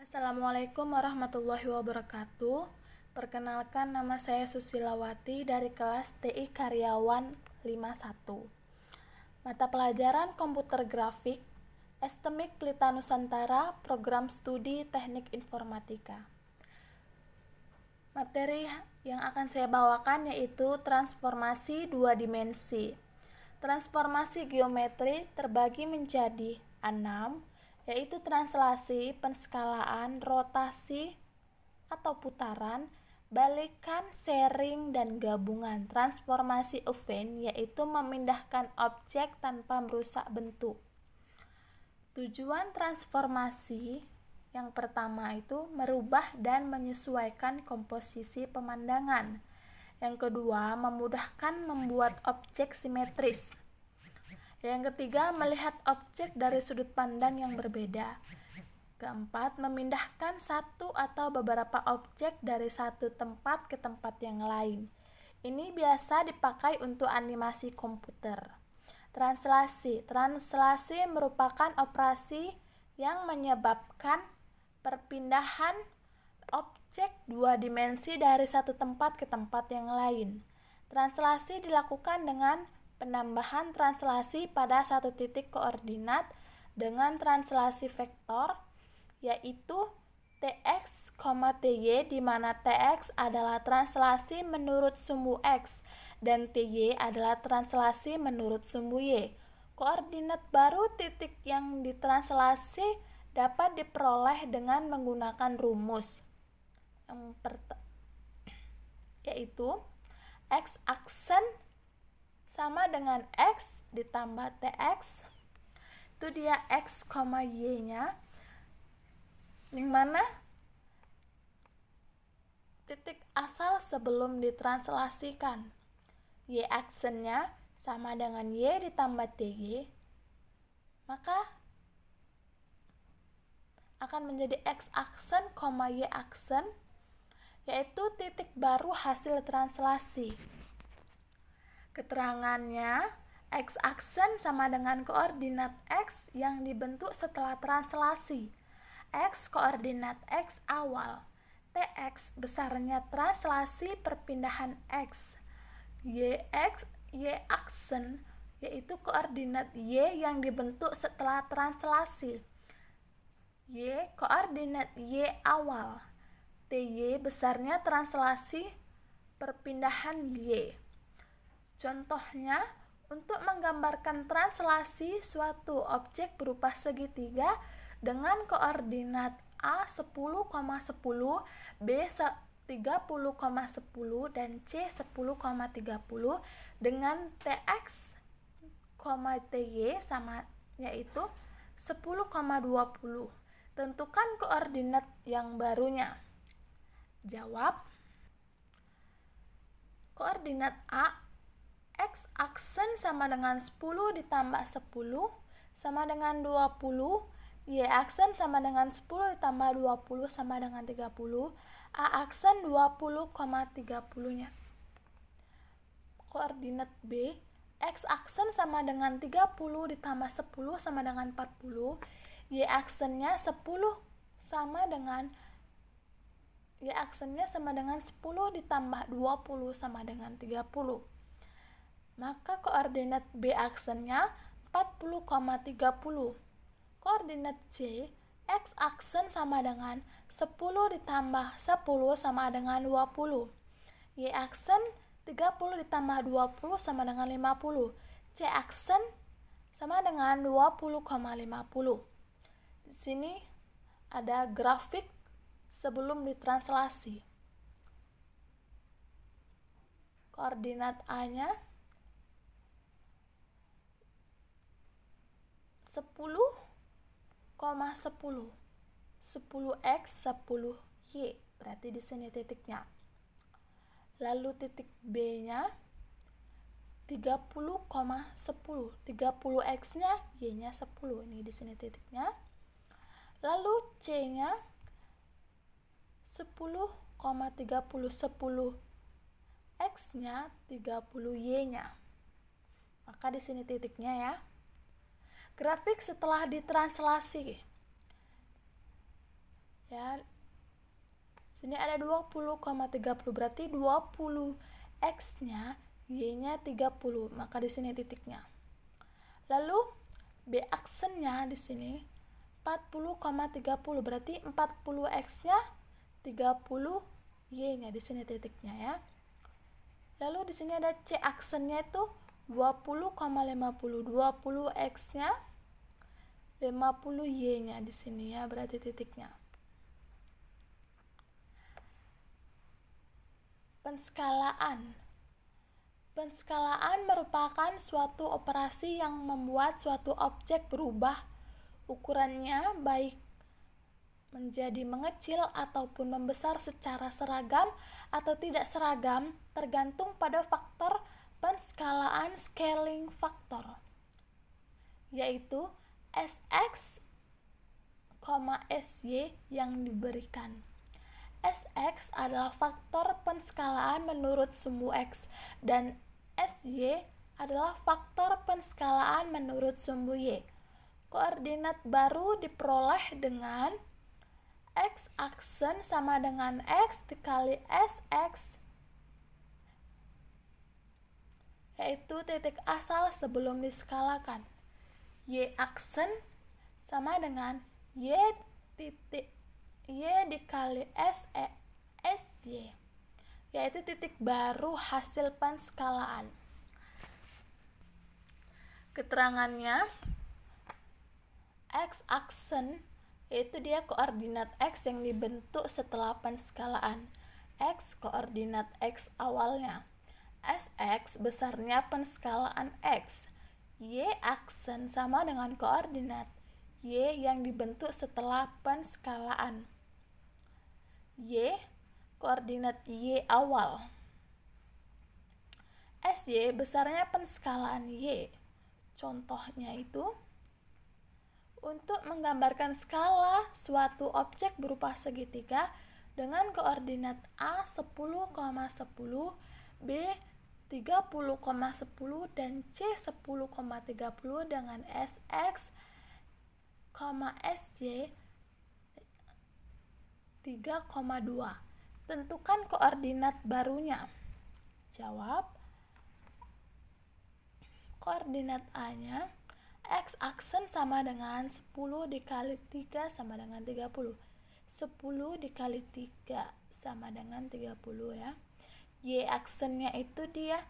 Assalamualaikum warahmatullahi wabarakatuh. Perkenalkan, nama saya Susilawati dari kelas TI Karyawan 51. Mata pelajaran Komputer Grafik, Estemik Pelita Nusantara, Program Studi Teknik Informatika. Materi yang akan saya bawakan yaitu transformasi dua dimensi. Transformasi geometri terbagi menjadi 6, yaitu translasi, penskalaan, rotasi atau putaran, balikan, sharing, dan gabungan. Transformasi event yaitu memindahkan objek tanpa merusak bentuk. Tujuan transformasi yang pertama itu merubah dan menyesuaikan komposisi pemandangan. Yang kedua, memudahkan membuat objek simetris. Yang ketiga, melihat objek dari sudut pandang yang berbeda. Keempat, memindahkan satu atau beberapa objek dari satu tempat ke tempat yang lain. Ini biasa dipakai untuk animasi komputer. Translasi merupakan operasi yang menyebabkan perpindahan objek dua dimensi dari satu tempat ke tempat yang lain. Translasi dilakukan dengan penambahan translasi pada satu titik koordinat dengan translasi vektor, yaitu Tx, Ty, di mana Tx adalah translasi menurut sumbu X dan Ty adalah translasi menurut sumbu Y. Koordinat baru titik yang ditranslasi dapat diperoleh dengan menggunakan rumus yaitu X aksen sama dengan X ditambah Tx, itu dia X, Y nya, yang mana titik asal sebelum ditranslasikan. Y aksennya sama dengan Y ditambah Ty, maka akan menjadi X aksen, Y aksen, yaitu titik baru hasil translasi. Keterangannya, X aksen sama dengan koordinat X yang dibentuk setelah translasi. X koordinat X awal, Tx besarnya translasi perpindahan X. Y aksen yaitu koordinat Y yang dibentuk setelah translasi. Y koordinat Y awal, Ty besarnya translasi perpindahan Y. Contohnya, untuk menggambarkan translasi suatu objek berupa segitiga dengan koordinat A 10,10, B 30,10, dan C 10,30 dengan Tx, Ty sama yaitu 10,20. Tentukan koordinat yang barunya. Jawab. Koordinat A, X aksen sama dengan 10 ditambah 10 sama dengan 20, Y aksen sama dengan 10 ditambah 20 sama dengan 30, A aksen 20,30 nya. Koordinat B, X aksen sama dengan 30 ditambah 10 sama dengan 40, Y aksennya 10 sama dengan Y aksennya sama dengan 10 ditambah 20 sama dengan 30. Maka koordinat B aksennya 40,30. Koordinat C, X aksen sama dengan 10 ditambah 10 sama dengan 20. Y aksen 30 ditambah 20 sama dengan 50. C aksen sama dengan 20,50. Di sini ada grafik sebelum ditranslasi. Koordinat A-nya 10,10, 10x 10y, berarti di sini titiknya. Lalu titik B-nya 30,10, 30x-nya, y-nya 10, ini di sini titiknya. Lalu C-nya 10,30, 10 X-nya 30 Y-nya. Maka di sini titiknya ya. Grafik setelah ditranslasi. Ya, sini ada 20,30, berarti 20 X-nya, Y-nya 30, maka di sini titiknya. Lalu B aksennya di sini 40,30, berarti 40 X-nya 30 Y-nya, di sini titiknya ya. Lalu di sini ada C aksennya itu 20,50, 20 X-nya 50 Y-nya di sini ya, berarti titiknya. Penskalaan. Penskalaan merupakan suatu operasi yang membuat suatu objek berubah ukurannya, baik menjadi mengecil ataupun membesar secara seragam atau tidak seragam, tergantung pada faktor penskalaan scaling factor, yaitu Sx, Sy yang diberikan. Sx adalah faktor penskalaan menurut sumbu X dan Sy adalah faktor penskalaan menurut sumbu Y. Koordinat baru diperoleh dengan X aksen sama dengan X dikali Sx, yaitu titik asal sebelum diskalakan. Y aksen sama dengan Y dikali Sy, yaitu titik baru hasil penskalaan. Keterangannya, X aksen yaitu dia koordinat X yang dibentuk setelah penskalaan. X koordinat X awalnya. Sx besarnya penskalaan X. Y aksen sama dengan koordinat Y yang dibentuk setelah penskalaan. Y koordinat Y awal. Sy besarnya penskalaan Y. Contohnya itu untuk menggambarkan skala suatu objek berupa segitiga dengan koordinat A 10,10, B 30,10 dan C 10,30 dengan Sx, Sy 3,2. Tentukan koordinat barunya. Jawab. Koordinat A-nya X aksen sama dengan 10 dikali 3 sama dengan 30. 10 dikali 3 sama dengan 30 ya. Y aksennya itu dia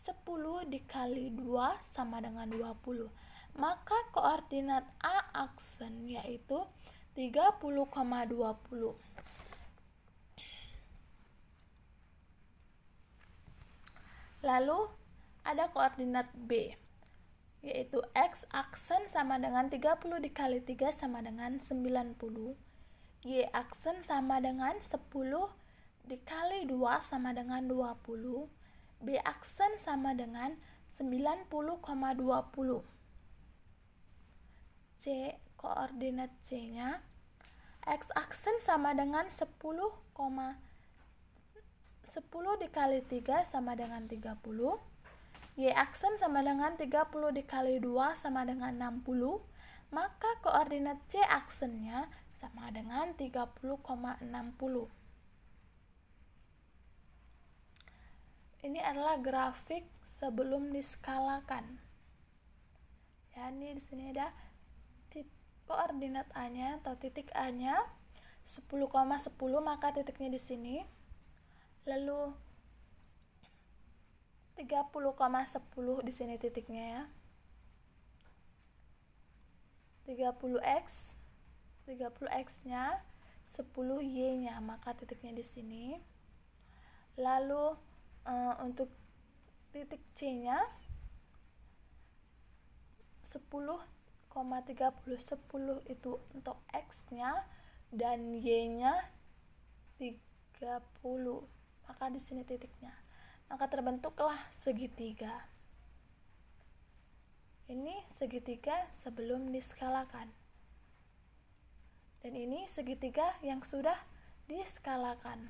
10 dikali 2 sama dengan 20. Maka koordinat A aksen yaitu 30,20. Lalu ada koordinat B, yaitu X aksen sama dengan 30 dikali 3 sama dengan 90. Y aksen sama dengan 10 dikali 2 sama dengan 20. B aksen sama dengan 90,20. C koordinat C-nya X aksen sama dengan 10 dikali 3 sama dengan 30. Y aksen sama dengan 30 dikali 2 sama dengan 60. Maka koordinat C aksennya sama dengan 30,60. Ini adalah grafik sebelum diskalakan. Ya, ini di sini ada koordinat A-nya atau titik A-nya 10,10, maka titiknya di sini. Lalu 30,10 di sini titiknya ya. 30x, 30x-nya 10 y-nya, maka titiknya di sini. Lalu untuk titik C-nya 10,30, 10 itu untuk x-nya dan y-nya 30. Maka di sini titiknya. Maka terbentuklah segitiga. Ini segitiga sebelum diskalakan. Dan ini segitiga yang sudah diskalakan.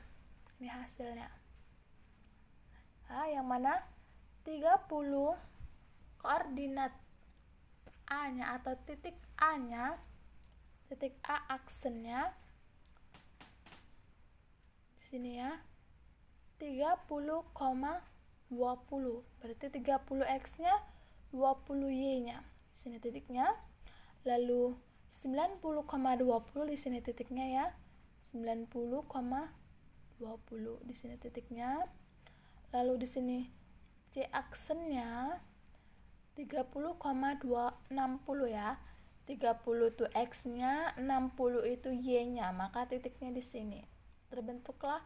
Ini hasilnya. Nah, yang mana 30 koordinat A-nya atau titik A-nya, titik A aksennya sini ya, 30,20. Berarti 30x-nya 20y-nya. Di sini titiknya. Lalu 90,20 di sini titiknya ya. 90,20 di sini titiknya. Lalu di sini C aksennya 30,260 ya. 30 itu x-nya, 60 itu y-nya, maka titiknya di sini. Terbentuklah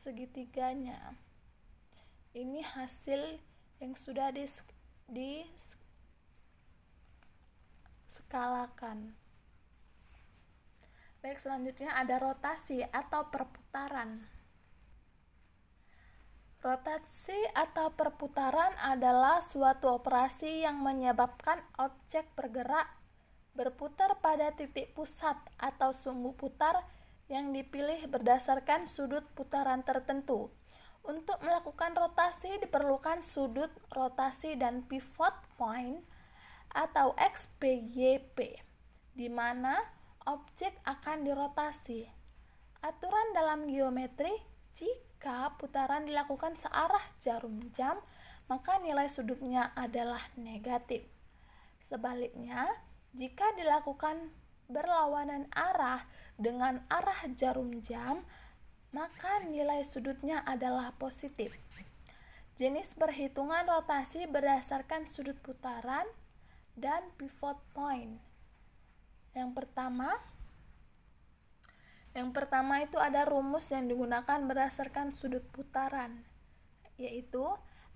segitiganya. Ini hasil yang sudah diskalakan. Baik, selanjutnya ada rotasi atau perputaran. Rotasi atau perputaran adalah suatu operasi yang menyebabkan objek berputar pada titik pusat atau sumbu putar yang dipilih berdasarkan sudut putaran tertentu. Untuk melakukan rotasi diperlukan sudut rotasi dan pivot point atau XPYP, di mana objek akan dirotasi. Aturan dalam geometri, jika putaran dilakukan searah jarum jam, maka nilai sudutnya adalah negatif. Sebaliknya, jika dilakukan berlawanan arah dengan arah jarum jam, maka nilai sudutnya adalah positif. Jenis perhitungan rotasi berdasarkan sudut putaran dan pivot point. Yang pertama itu ada rumus yang digunakan berdasarkan sudut putaran, yaitu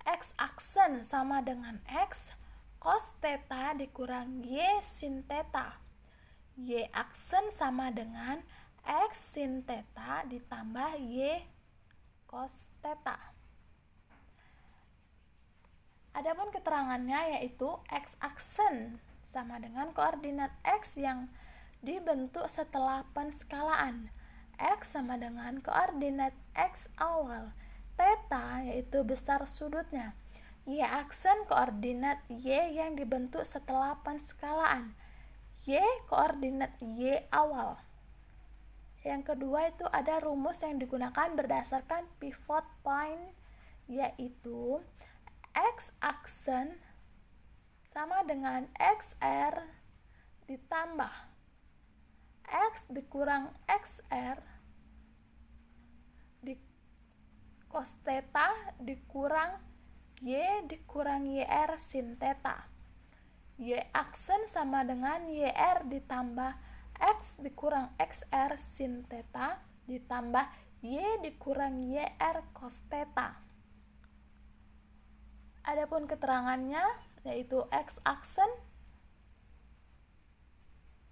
x aksen sama dengan x cos theta dikurang y sin theta. Y aksen sama dengan x sin theta ditambah y cos theta. Adapun keterangannya yaitu x aksen sama dengan koordinat x yang dibentuk setelah penskalaan. X sama dengan koordinat x awal. Theta yaitu besar sudutnya. Y aksen koordinat y yang dibentuk setelah penskalaan. Y koordinat y awal. Yang kedua itu ada rumus yang digunakan berdasarkan pivot point, yaitu x aksen sama dengan xr ditambah x dikurang xr di cos theta dikurang y dikurang yr sin theta. Y aksen sama dengan yr ditambah x dikurang xr sin theta ditambah y dikurang yr cos theta. Adapun keterangannya yaitu x aksen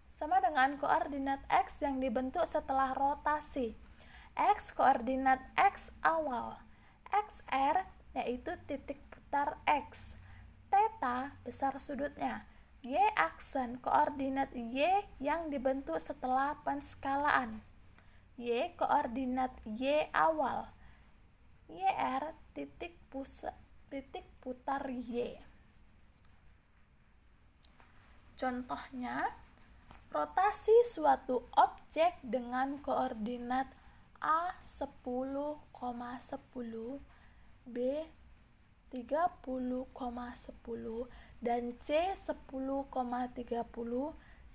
sama dengan koordinat x yang dibentuk setelah rotasi. X koordinat x awal, xr yaitu titik putar x, theta besar sudutnya. Y aksen koordinat y yang dibentuk setelah penskalaan. Y koordinat y awal. YR titik putar y. Contohnya, rotasi suatu objek dengan koordinat A 10,10, B 30,10 dan C 10,30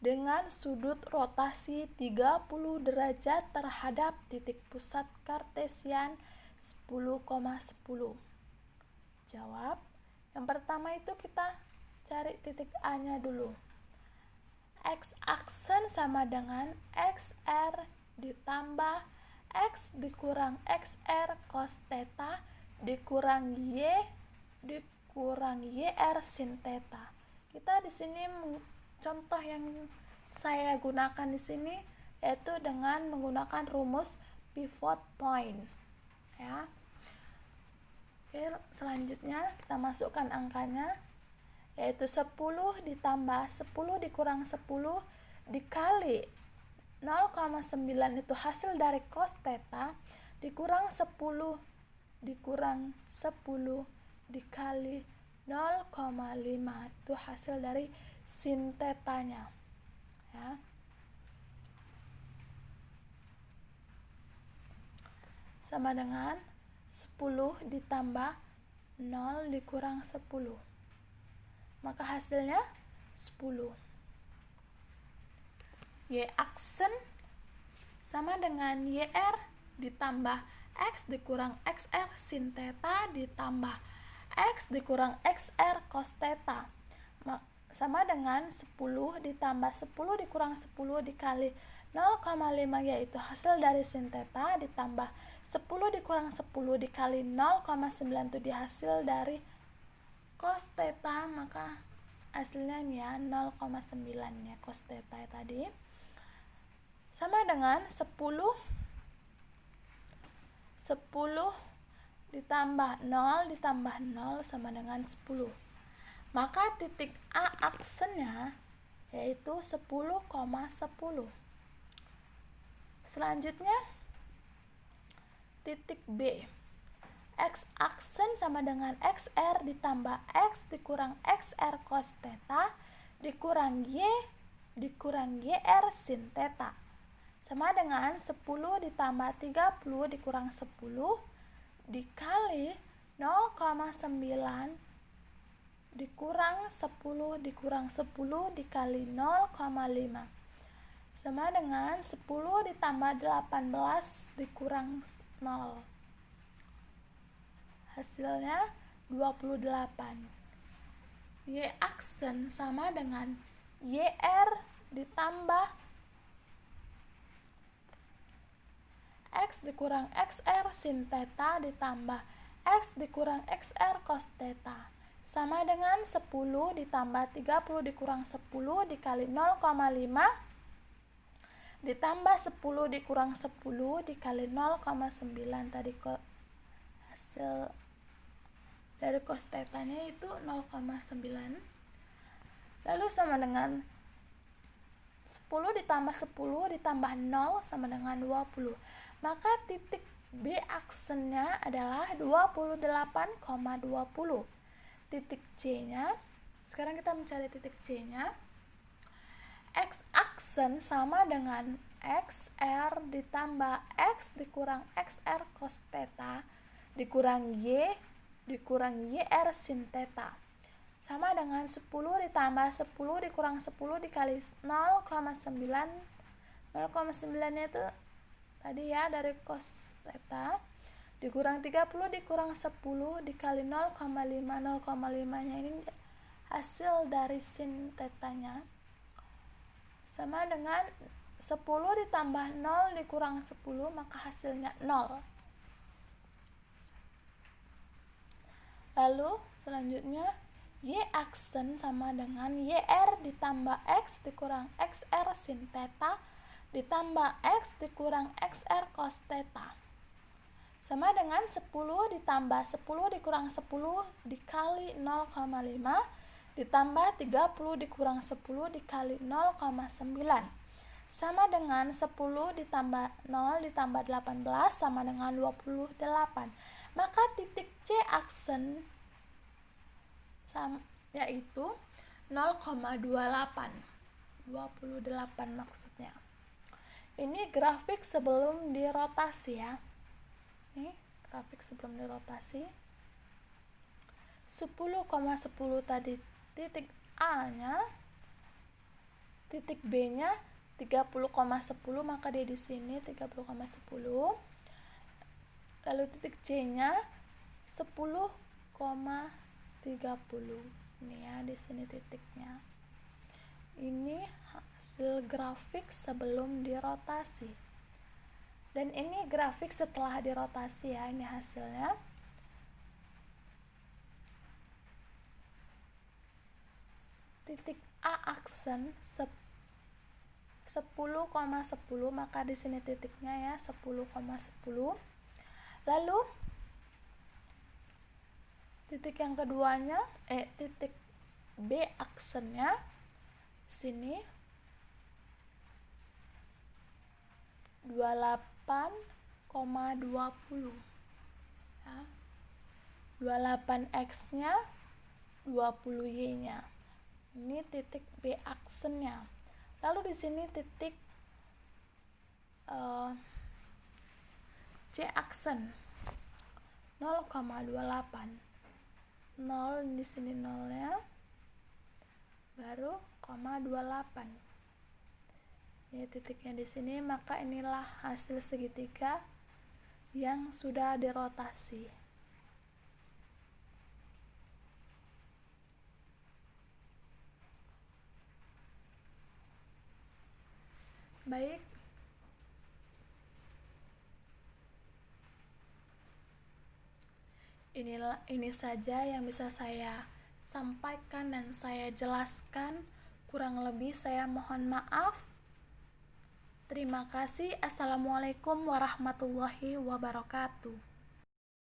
dengan sudut rotasi 30 derajat terhadap titik pusat kartesian 10,10. Jawab. Yang pertama itu kita cari titik A-nya dulu. X aksen sama dengan XR ditambah X dikurang XR cos theta dikurang Y dikurang YR sin theta. Kita di sini contoh yang saya gunakan di sini yaitu dengan menggunakan rumus pivot point. Ya. Oke, selanjutnya kita masukkan angkanya yaitu 10 ditambah 10 dikurang 10 dikali 0,9 itu hasil dari cos theta dikurang 10 dikurang 10 dikali 0,5 itu hasil dari sin theta-nya. Ya. sama dengan 10 ditambah 0 dikurang 10. Maka hasilnya 10. Y aksen sama dengan YR ditambah X dikurang XR sin theta ditambah X dikurang XR cos theta sama dengan 10 ditambah 10 dikurang 10 dikali 0,5 yaitu hasil dari sin theta ditambah 10 dikurang 10 dikali 0,9 itu hasil dari cos theta, maka hasilnya ya 0,9 ya cos theta ya tadi sama dengan 10 ditambah 0 ditambah 0 sama dengan 10. Maka titik A aksennya yaitu 10,10. Selanjutnya titik B. X aksen sama dengan XR ditambah X dikurang XR cos theta dikurang Y dikurang YR sin theta sama dengan 10 ditambah 30 dikurang 10 dikali 0,9 dikurang 10 dikurang 10 dikali 0,5 sama dengan 10 ditambah 18 dikurang 0. Hasilnya 28. Y aksen sama dengan YR ditambah X dikurang XR sin theta ditambah X dikurang XR cos theta sama dengan 10 ditambah 30 dikurang 10 dikali 0,5 ditambah 10 dikurang 10 dikali 0,9 tadi hasil dari cos theta-nya itu 0,9 lalu sama dengan 10 ditambah 10 ditambah 0 sama dengan 20. Maka titik B aksennya adalah 28,20. Titik C-nya, sekarang kita mencari titik C-nya. X aksen sama dengan XR ditambah X dikurang XR cos theta dikurang Y dikurang YR sin theta sama dengan 10 ditambah 10 dikurang 10 dikali 0,9. 0,9 itu tadi ya dari cos theta dikurang 30 dikurang 10 dikali 0,5. 0,5 nya ini hasil dari sin theta-nya sama dengan 10 ditambah 0 dikurang 10 maka hasilnya 0. Lalu selanjutnya Y aksen sama dengan YR ditambah X dikurang XR sin theta ditambah X dikurang XR cos theta sama dengan 10 ditambah 10 dikurang 10 dikali 0,5 ditambah 30 dikurang 10 dikali 0,9 sama dengan 10 ditambah 0 ditambah 18 sama dengan 28. Maka titik C aksen yaitu 0,28 maksudnya. Ini grafik sebelum dirotasi ya. Ini grafik sebelum dirotasi. 10,10 tadi titik A nya, titik B nya 30,10 maka dia di sini 30,10. Lalu titik C nya 10,30. Ini ya di sini titiknya. Ini hasil grafik sebelum dirotasi. Dan ini grafik setelah dirotasi ya, ini hasilnya. Titik A aksen 10,10 maka di sini titiknya ya 10,10. Lalu titik yang keduanya titik B aksennya sini 28,20 ya. 28x nya 20y nya. Ini titik B aksennya. Lalu di sini titik C aksen 0,28. 0 di sini nolnya, baru 0,28. Ini titiknya di sini, maka inilah hasil segitiga yang sudah dirotasi. Baik, ini saja yang bisa saya sampaikan dan saya jelaskan. Kurang lebih saya mohon maaf. Terima kasih. Assalamualaikum warahmatullahi wabarakatuh.